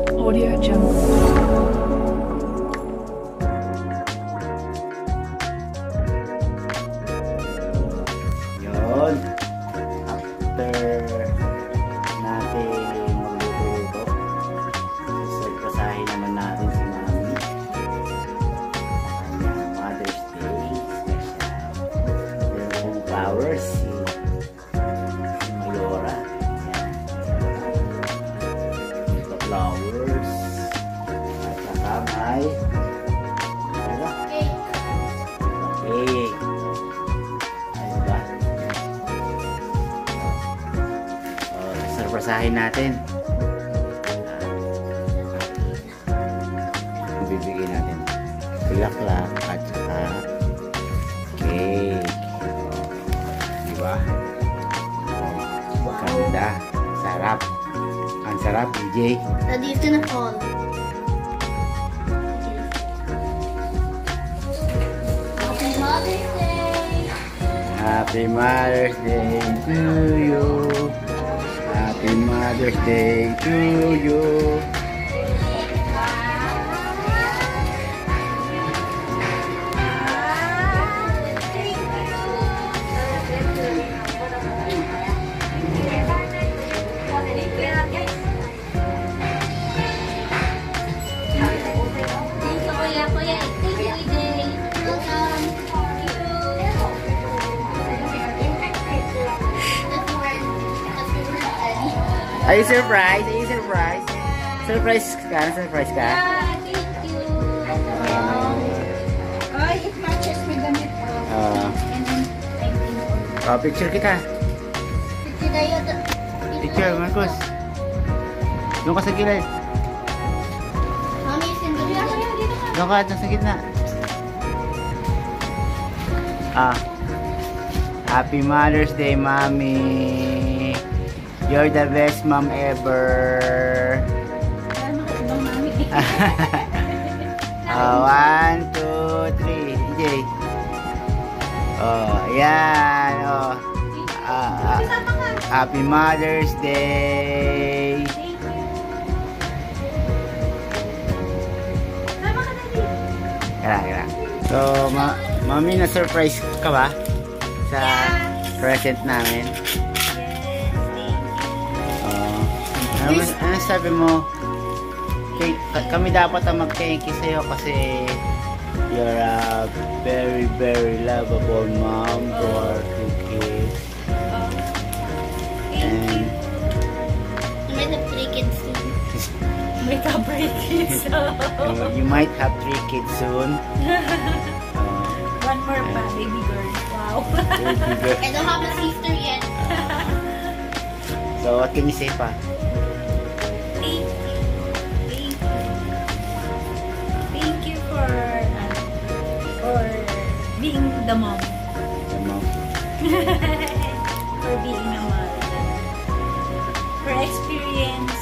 Audio Jungle. Yun. After natin magluto-luto, surpresahin naman natin si Mami. Kanyang Mother's Day special. Meron pong flowers si Mayora. Ayan. Ito flowers. At saka may cake. Ano ba? Surpresahin natin. Bibigyan natin bulaklak at saka cake. Diba? Ganda. Sarap. Ang sarap, DJ. Daddy, it's gonna fall. Happy Mother's Day! Happy Mother's Day to you. Happy Mother's Day to you. Are you surprised? Are you surprised? Surprise ka? Surprise ka? Oh, it matches with the net. And then, Picture kita. picture tayo. Picture, Marcos. Doon ka sa gilid. Mami, send ko dito. Doon ka, nasa gitna. Happy Mother's Day, Mommy. You're the best mom ever. One, two, three. DJ. Ayan. Happy Mother's Day. Kaya. So, Mami, na-surprise ka ba sa present namin? Ano sabi mo? Kami dapat ang mag-thank you sa'yo kasi you're a very, very lovable mom to our two kids. And You might have 3 kids soon. Make up kids. you might have 3 kids soon. One more pa, baby girl. Wow. Baby girl. I don't have a sister yet. So, what can you say pa? Thank you. Thank you for being the mom. The mom. For being a mom. For experience